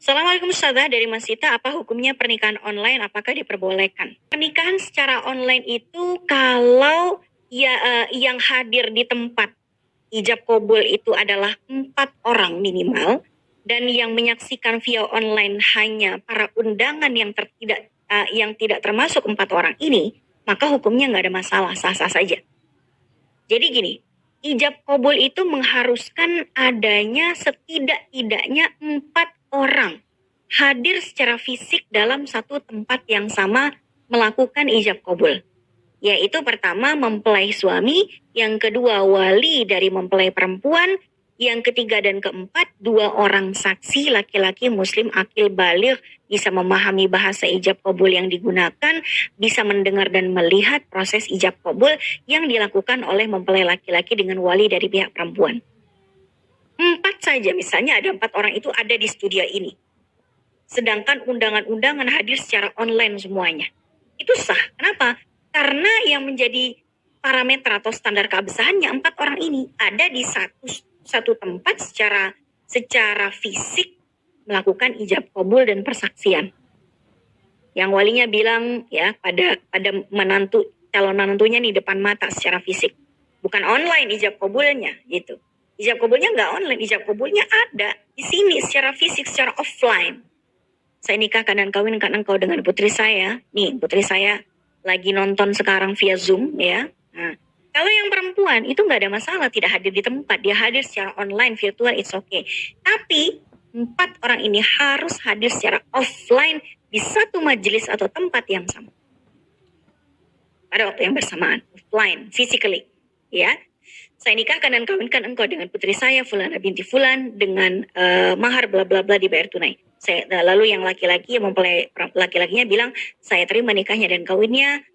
Assalamualaikum Ustazah, dari Mas Sita, apa hukumnya pernikahan online, apakah diperbolehkan? Pernikahan secara online itu kalau yang hadir di tempat ijab kabul itu adalah 4 orang minimal, dan yang menyaksikan via online hanya para undangan yang tidak termasuk 4 orang ini, maka hukumnya nggak ada masalah, sah-sah saja. Jadi gini, ijab kabul itu mengharuskan adanya setidak-tidaknya 4 orang hadir secara fisik dalam satu tempat yang sama melakukan ijab kabul. Yaitu pertama mempelai suami, yang kedua wali dari mempelai perempuan, yang ketiga dan keempat 2 orang saksi laki-laki muslim akil baligh, bisa memahami bahasa ijab kabul yang digunakan, bisa mendengar dan melihat proses ijab kabul yang dilakukan oleh mempelai laki-laki dengan wali dari pihak perempuan. 4 saja, misalnya ada 4 orang itu ada di studio ini. Sedangkan undangan-undangan hadir secara online semuanya. Itu sah. Kenapa? Karena yang menjadi parameter atau standar keabsahannya 4 orang ini ada di satu tempat secara fisik melakukan ijab kabul dan persaksian. Yang walinya bilang ya pada calon menantunya nih depan mata secara fisik. Bukan online ijab kabulnya gitu. Ijab kabulnya nggak online, ijab kabulnya ada di sini secara fisik, secara offline. Saya nikahkan dan kawinkan engkau dengan putri saya. Nih, putri saya lagi nonton sekarang via Zoom ya. Nah, kalau yang perempuan itu nggak ada masalah, tidak hadir di tempat. Dia hadir secara online, virtual, it's okay. Tapi 4 orang ini harus hadir secara offline di satu majelis atau tempat yang sama. Pada waktu yang bersamaan, offline, physically. Ya, saya nikahkan dan kawinkan engkau dengan putri saya, Fulana binti Fulan, dengan mahar bla bla bla dibayar tunai. Lalu yang laki-laki, yang mempelai laki-lakinya bilang, saya terima nikahnya dan kawinnya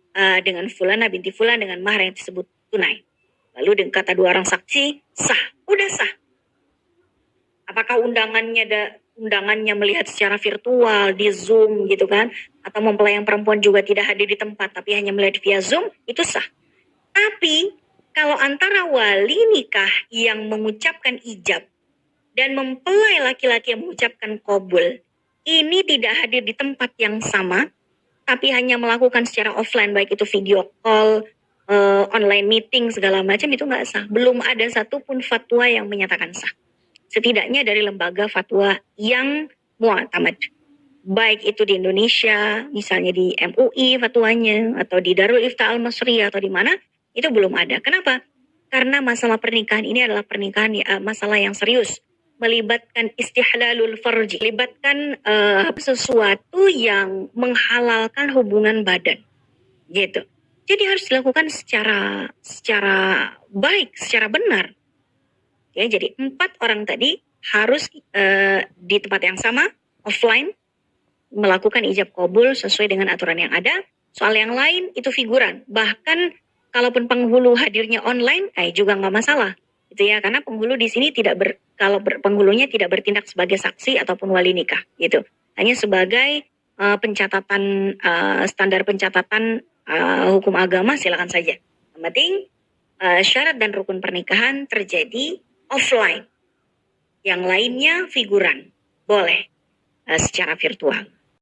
dengan Fulana binti Fulan dengan mahar yang disebut tunai. Lalu dengan kata 2 orang saksi, sah, udah sah. Apakah undangannya melihat secara virtual di Zoom gitu kan, atau mempelai yang perempuan juga tidak hadir di tempat tapi hanya melihat via Zoom, itu sah. Tapi kalau antara wali nikah yang mengucapkan ijab dan mempelai laki-laki yang mengucapkan qabul ini tidak hadir di tempat yang sama, tapi hanya melakukan secara offline, baik itu video call, online meeting, segala macam, itu nggak sah. Belum ada satupun fatwa yang menyatakan sah. Setidaknya dari lembaga fatwa yang mu'tamad. Baik itu di Indonesia, misalnya di MUI fatwanya, atau di Darul Ifta Al-Masriyah, atau di mana, itu belum ada. Kenapa? Karena masalah pernikahan ini adalah masalah yang serius. Melibatkan istihlalul farji, melibatkan sesuatu yang menghalalkan hubungan badan. Gitu. Jadi harus dilakukan secara baik, secara benar. Ya, jadi 4 orang tadi harus di tempat yang sama, offline, melakukan ijab kabul sesuai dengan aturan yang ada. Soal yang lain itu figuran. Bahkan kalaupun penghulu hadirnya online, juga nggak masalah, gitu ya. Karena penghulu di sini penghulunya tidak bertindak sebagai saksi ataupun wali nikah, gitu. Hanya sebagai pencatatan standar pencatatan hukum agama, silakan saja. Yang penting syarat dan rukun pernikahan terjadi offline. Yang lainnya figuran, boleh secara virtual.